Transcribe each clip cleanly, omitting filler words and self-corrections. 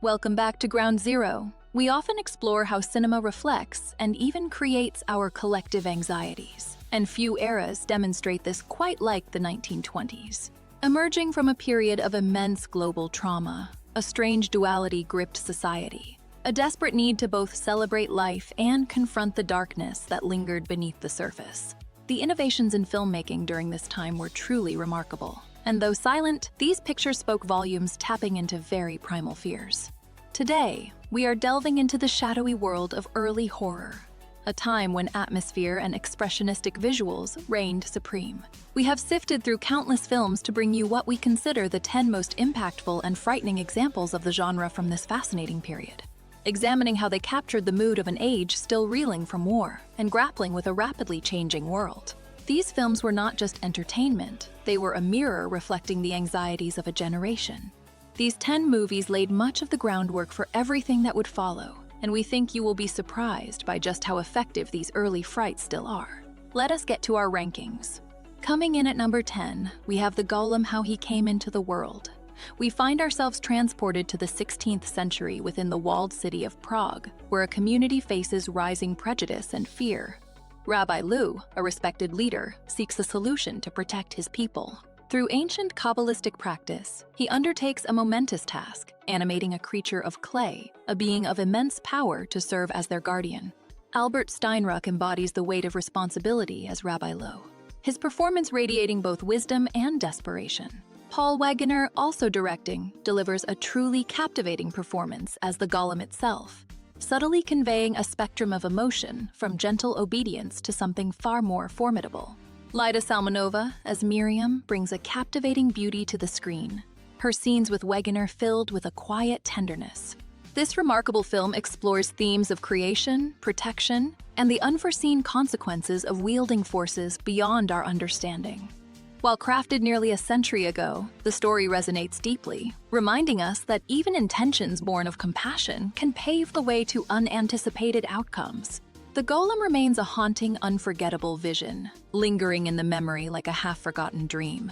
Welcome back to Ground Zero. We often explore how cinema reflects and even creates our collective anxieties, and few eras demonstrate this quite like the 1920s. Emerging from a period of immense global trauma, a strange duality gripped society, a desperate need to both celebrate life and confront the darkness that lingered beneath the surface. The innovations in filmmaking during this time were truly remarkable. And though silent, these pictures spoke volumes, tapping into very primal fears. Today, we are delving into the shadowy world of early horror, a time when atmosphere and expressionistic visuals reigned supreme. We have sifted through countless films to bring you what we consider the 10 most impactful and frightening examples of the genre from this fascinating period, examining how they captured the mood of an age still reeling from war and grappling with a rapidly changing world. These films were not just entertainment, they were a mirror reflecting the anxieties of a generation. These 10 movies laid much of the groundwork for everything that would follow, and we think you will be surprised by just how effective these early frights still are. Let us get to our rankings. Coming in at number 10, we have the Golem, How He Came into the World. We find ourselves transported to the 16th century within the walled city of Prague, where a community faces rising prejudice and fear. Rabbi Lou, a respected leader, seeks a solution to protect his people. Through ancient Kabbalistic practice, he undertakes a momentous task, animating a creature of clay, a being of immense power to serve as their guardian. Albert Steinruck embodies the weight of responsibility as Rabbi Lou, his performance radiating both wisdom and desperation. Paul Wegener, also directing, delivers a truly captivating performance as the Golem itself, subtly conveying a spectrum of emotion from gentle obedience to something far more formidable. Lyda Salmanova, as Miriam, brings a captivating beauty to the screen, her scenes with Wegener filled with a quiet tenderness. This remarkable film explores themes of creation, protection, and the unforeseen consequences of wielding forces beyond our understanding. While crafted nearly a century ago, the story resonates deeply, reminding us that even intentions born of compassion can pave the way to unanticipated outcomes. The Golem remains a haunting, unforgettable vision, lingering in the memory like a half-forgotten dream.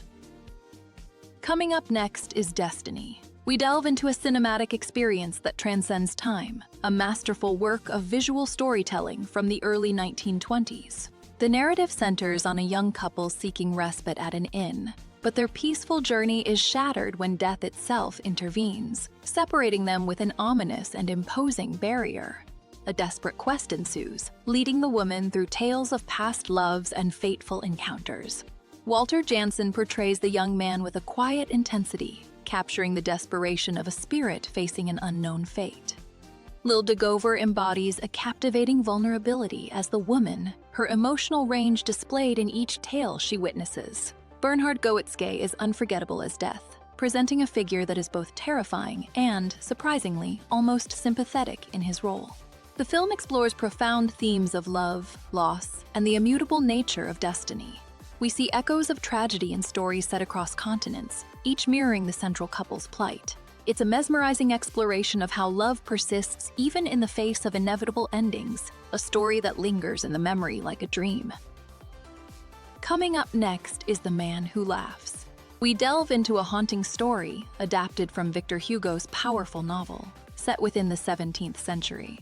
Coming up next is Destiny. We delve into a cinematic experience that transcends time, a masterful work of visual storytelling from the early 1920s. The narrative centers on a young couple seeking respite at an inn, but their peaceful journey is shattered when death itself intervenes, separating them with an ominous and imposing barrier. A desperate quest ensues, leading the woman through tales of past loves and fateful encounters. Walter Jansen portrays the young man with a quiet intensity, capturing the desperation of a spirit facing an unknown fate. Lil Degover embodies a captivating vulnerability as the woman, her emotional range displayed in each tale she witnesses. Bernhard Goetzke is unforgettable as Death, presenting a figure that is both terrifying and, surprisingly, almost sympathetic in his role. The film explores profound themes of love, loss, and the immutable nature of destiny. We see echoes of tragedy in stories set across continents, each mirroring the central couple's plight. It's a mesmerizing exploration of how love persists even in the face of inevitable endings, a story that lingers in the memory like a dream. Coming up next is The Man Who Laughs. We delve into a haunting story adapted from Victor Hugo's powerful novel, set within the 17th century.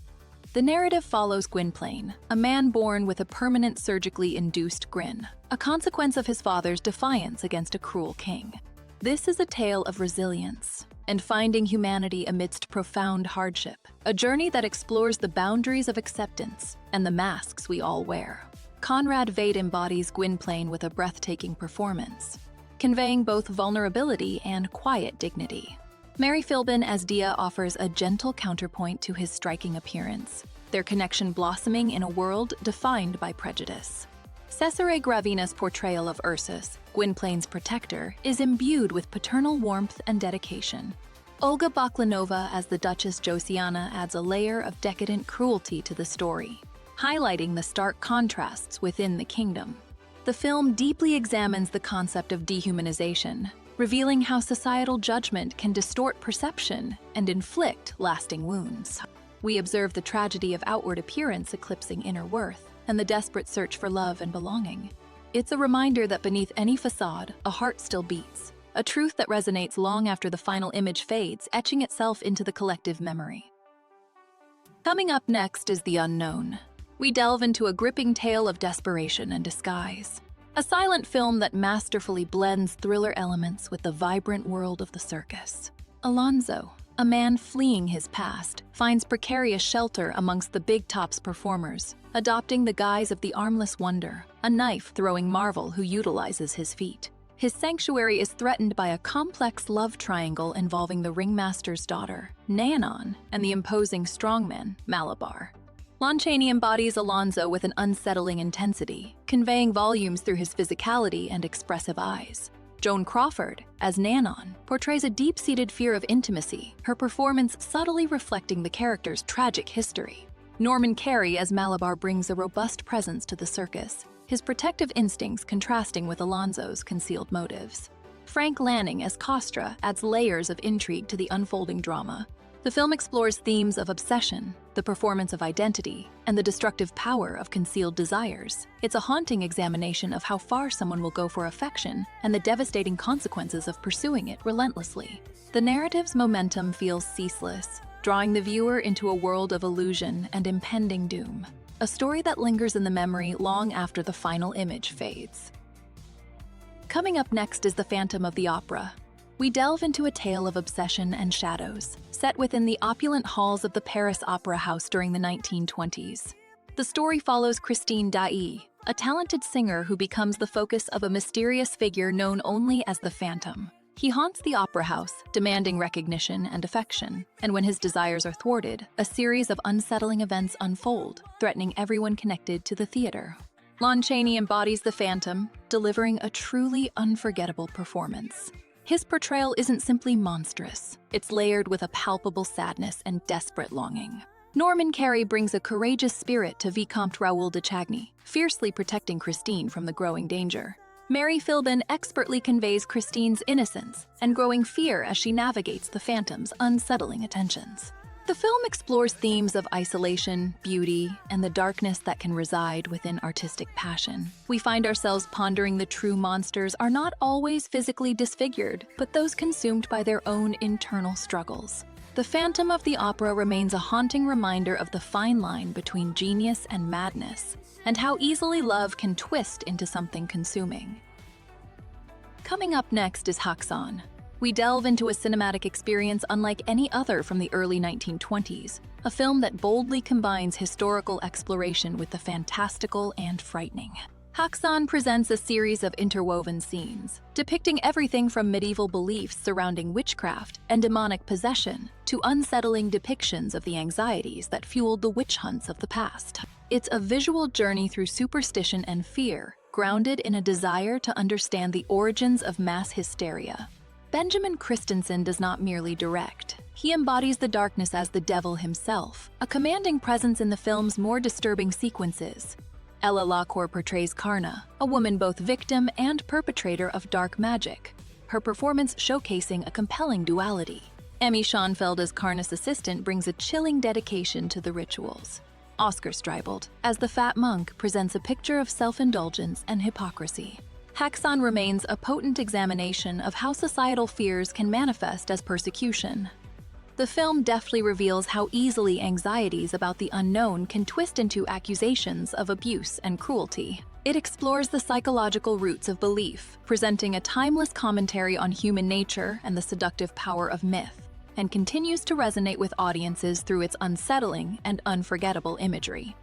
The narrative follows Gwynplaine, a man born with a permanent surgically induced grin, a consequence of his father's defiance against a cruel king. This is a tale of resilience and finding humanity amidst profound hardship, a journey that explores the boundaries of acceptance and the masks we all wear. Conrad Veidt embodies Gwynplaine with a breathtaking performance, conveying both vulnerability and quiet dignity. Mary Philbin as Dia offers a gentle counterpoint to his striking appearance, their connection blossoming in a world defined by prejudice. Cesare Gravina's portrayal of Ursus, Gwynplaine's protector, is imbued with paternal warmth and dedication. Olga Baklanova as the Duchess Josiana adds a layer of decadent cruelty to the story, highlighting the stark contrasts within the kingdom. The film deeply examines the concept of dehumanization, revealing how societal judgment can distort perception and inflict lasting wounds. We observe the tragedy of outward appearance eclipsing inner worth, and the desperate search for love and belonging. It's a reminder that beneath any facade, a heart still beats, a truth that resonates long after the final image fades, etching itself into the collective memory. Coming up next is The Unknown. We delve into a gripping tale of desperation and disguise. A silent film that masterfully blends thriller elements with the vibrant world of the circus. Alonzo, a man fleeing his past, finds precarious shelter amongst the Big Top's performers, adopting the guise of the armless wonder, a knife-throwing marvel who utilizes his feet. His sanctuary is threatened by a complex love triangle involving the ringmaster's daughter, Nanon, and the imposing strongman, Malabar. Lon Chaney embodies Alonzo with an unsettling intensity, conveying volumes through his physicality and expressive eyes. Joan Crawford, as Nanon, portrays a deep-seated fear of intimacy, her performance subtly reflecting the character's tragic history. Norman Carey as Malabar brings a robust presence to the circus, his protective instincts contrasting with Alonzo's concealed motives. Frank Lanning as Kostra adds layers of intrigue to the unfolding drama. The film explores themes of obsession, the performance of identity, and the destructive power of concealed desires. It's a haunting examination of how far someone will go for affection and the devastating consequences of pursuing it relentlessly. The narrative's momentum feels ceaseless, drawing the viewer into a world of illusion and impending doom. A story that lingers in the memory long after the final image fades. Coming up next is The Phantom of the Opera. We delve into a tale of obsession and shadows, set within the opulent halls of the Paris Opera House during the 1920s. The story follows Christine Daae, a talented singer who becomes the focus of a mysterious figure known only as the Phantom. He haunts the opera house, demanding recognition and affection, and when his desires are thwarted, a series of unsettling events unfold, threatening everyone connected to the theater. Lon Chaney embodies the Phantom, delivering a truly unforgettable performance. His portrayal isn't simply monstrous, it's layered with a palpable sadness and desperate longing. Norman Carey brings a courageous spirit to Vicomte Raoul de Chagny, fiercely protecting Christine from the growing danger. Mary Philbin expertly conveys Christine's innocence and growing fear as she navigates the Phantom's unsettling attentions. The film explores themes of isolation, beauty, and the darkness that can reside within artistic passion. We find ourselves pondering the true monsters are not always physically disfigured, but those consumed by their own internal struggles. The Phantom of the Opera remains a haunting reminder of the fine line between genius and madness, and how easily love can twist into something consuming. Coming up next is Häxan. We delve into a cinematic experience unlike any other from the early 1920s, a film that boldly combines historical exploration with the fantastical and frightening. Häxan presents a series of interwoven scenes, depicting everything from medieval beliefs surrounding witchcraft and demonic possession to unsettling depictions of the anxieties that fueled the witch hunts of the past. It's a visual journey through superstition and fear, grounded in a desire to understand the origins of mass hysteria. Benjamin Christensen does not merely direct. He embodies the darkness as the devil himself, a commanding presence in the film's more disturbing sequences. Ella Lacour portrays Karna, a woman both victim and perpetrator of dark magic, her performance showcasing a compelling duality. Emmy Schoenfeld as Karna's assistant brings a chilling dedication to the rituals. Oscar Streibold, as the Fat Monk, presents a picture of self-indulgence and hypocrisy. Häxan remains a potent examination of how societal fears can manifest as persecution. The film deftly reveals how easily anxieties about the unknown can twist into accusations of abuse and cruelty. It explores the psychological roots of belief, presenting a timeless commentary on human nature and the seductive power of myth, and continues to resonate with audiences through its unsettling and unforgettable imagery.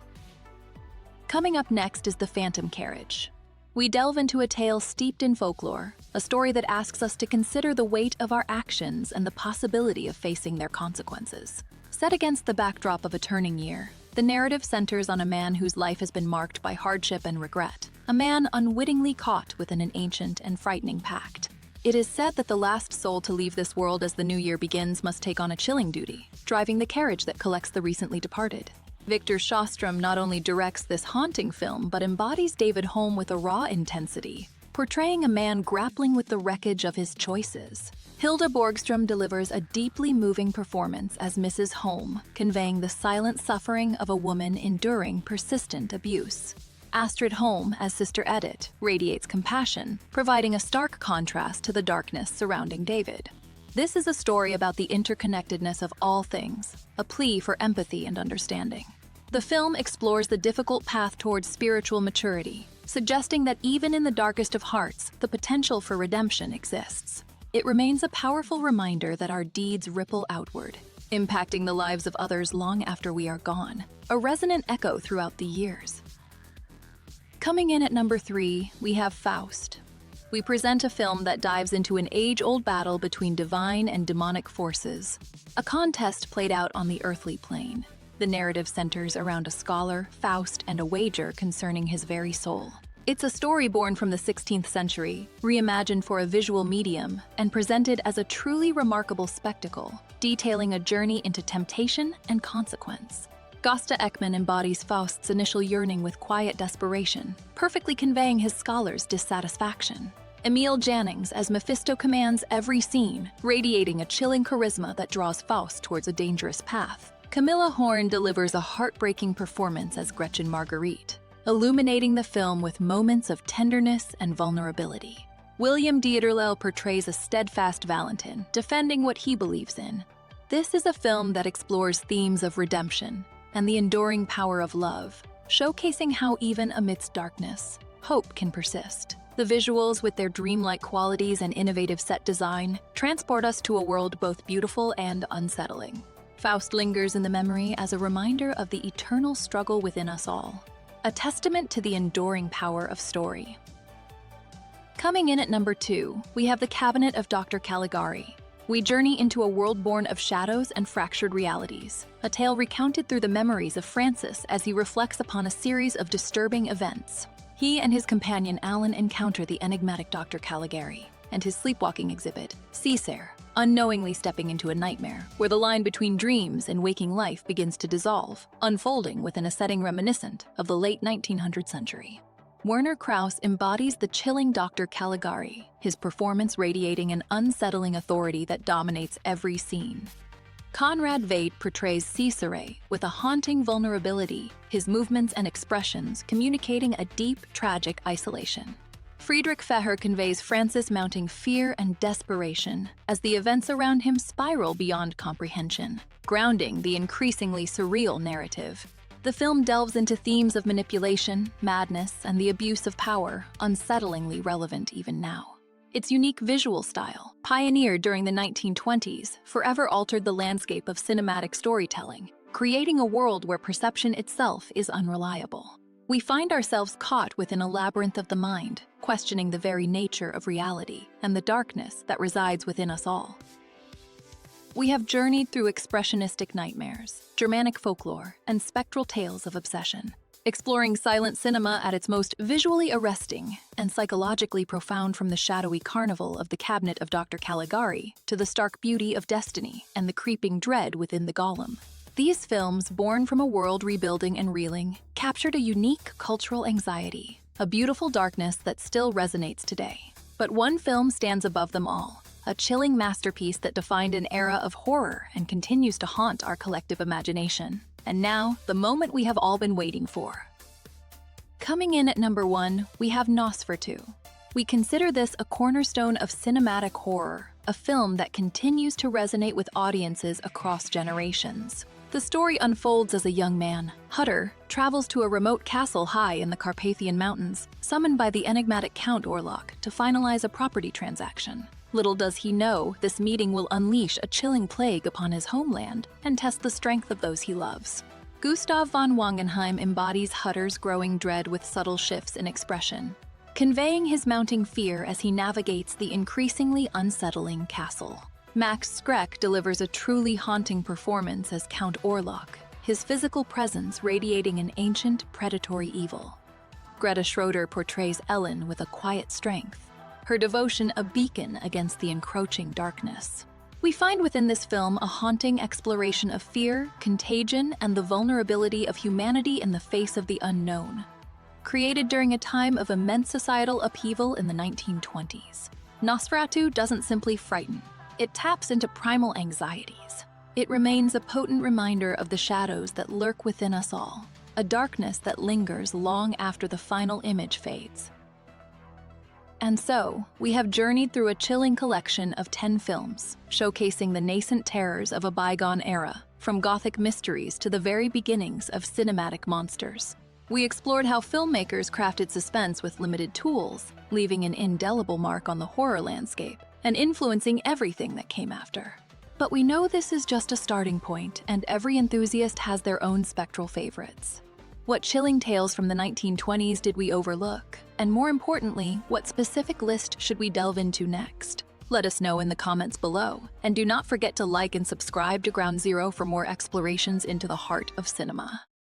Coming up next is The Phantom Carriage. We delve into a tale steeped in folklore, a story that asks us to consider the weight of our actions and the possibility of facing their consequences. Set against the backdrop of a turning year, the narrative centers on a man whose life has been marked by hardship and regret, a man unwittingly caught within an ancient and frightening pact. It is said that the last soul to leave this world as the new year begins must take on a chilling duty, driving the carriage that collects the recently departed. Victor Sjostrom not only directs this haunting film, but embodies David Holm with a raw intensity, portraying a man grappling with the wreckage of his choices. Hilda Borgström delivers a deeply moving performance as Mrs. Holm, conveying the silent suffering of a woman enduring persistent abuse. Astrid Holm, as Sister Edith, radiates compassion, providing a stark contrast to the darkness surrounding David. This is a story about the interconnectedness of all things, a plea for empathy and understanding. The film explores the difficult path towards spiritual maturity, suggesting that even in the darkest of hearts, the potential for redemption exists. It remains a powerful reminder that our deeds ripple outward, impacting the lives of others long after we are gone, a resonant echo throughout the years. Coming in at number 3, we have Faust. We present a film that dives into an age-old battle between divine and demonic forces, a contest played out on the earthly plane. The narrative centers around a scholar, Faust, and a wager concerning his very soul. It's a story born from the 16th century, reimagined for a visual medium, and presented as a truly remarkable spectacle, detailing a journey into temptation and consequence. Gösta Ekman embodies Faust's initial yearning with quiet desperation, perfectly conveying his scholar's dissatisfaction. Emil Jannings as Mephisto commands every scene, radiating a chilling charisma that draws Faust towards a dangerous path. Camilla Horn delivers a heartbreaking performance as Gretchen Marguerite, illuminating the film with moments of tenderness and vulnerability. William Dieterle portrays a steadfast Valentin, defending what he believes in. This is a film that explores themes of redemption and the enduring power of love, showcasing how even amidst darkness, hope can persist. The visuals, with their dreamlike qualities and innovative set design, transport us to a world both beautiful and unsettling. Faust lingers in the memory as a reminder of the eternal struggle within us all, a testament to the enduring power of story. Coming in at number 2, we have The Cabinet of Dr. Caligari. We journey into a world born of shadows and fractured realities, a tale recounted through the memories of Francis as he reflects upon a series of disturbing events. He and his companion Alan encounter the enigmatic Dr. Caligari and his sleepwalking exhibit, Cæsar, unknowingly stepping into a nightmare where the line between dreams and waking life begins to dissolve, unfolding within a setting reminiscent of the late 1900th century. Werner Krauss embodies the chilling Dr. Caligari, his performance radiating an unsettling authority that dominates every scene. Conrad Veidt portrays Cæsar with a haunting vulnerability, his movements and expressions communicating a deep, tragic isolation. Friedrich Feher conveys Francis mounting fear and desperation as the events around him spiral beyond comprehension, grounding the increasingly surreal narrative. The film delves into themes of manipulation, madness, and the abuse of power, unsettlingly relevant even now. Its unique visual style, pioneered during the 1920s, forever altered the landscape of cinematic storytelling, creating a world where perception itself is unreliable. We find ourselves caught within a labyrinth of the mind, questioning the very nature of reality and the darkness that resides within us all. We have journeyed through expressionistic nightmares, Germanic folklore, and spectral tales of obsession, exploring silent cinema at its most visually arresting and psychologically profound, from the shadowy carnival of The Cabinet of Dr. Caligari to the stark beauty of Destiny and the creeping dread within the Golem. These films, born from a world rebuilding and reeling, captured a unique cultural anxiety, a beautiful darkness that still resonates today. But one film stands above them all, a chilling masterpiece that defined an era of horror and continues to haunt our collective imagination. And now, the moment we have all been waiting for. Coming in at number 1, we have Nosferatu. We consider this a cornerstone of cinematic horror, a film that continues to resonate with audiences across generations. The story unfolds as a young man, Hutter, travels to a remote castle high in the Carpathian Mountains, summoned by the enigmatic Count Orlok to finalize a property transaction. Little does he know, this meeting will unleash a chilling plague upon his homeland and test the strength of those he loves. Gustav von Wangenheim embodies Hutter's growing dread with subtle shifts in expression, conveying his mounting fear as he navigates the increasingly unsettling castle. Max Schreck delivers a truly haunting performance as Count Orlok, his physical presence radiating an ancient, predatory evil. Greta Schroeder portrays Ellen with a quiet strength, her devotion a beacon against the encroaching darkness. We find within this film a haunting exploration of fear, contagion, and the vulnerability of humanity in the face of the unknown. Created during a time of immense societal upheaval in the 1920s, Nosferatu doesn't simply frighten, it taps into primal anxieties. It remains a potent reminder of the shadows that lurk within us all, a darkness that lingers long after the final image fades. And so, we have journeyed through a chilling collection of 10 films, showcasing the nascent terrors of a bygone era, from Gothic mysteries to the very beginnings of cinematic monsters. We explored how filmmakers crafted suspense with limited tools, leaving an indelible mark on the horror landscape and influencing everything that came after. But we know this is just a starting point, and every enthusiast has their own spectral favorites. What chilling tales from the 1920s did we overlook? And more importantly, what specific list should we delve into next? Let us know in the comments below, and do not forget to like and subscribe to Ground Zero for more explorations into the heart of cinema.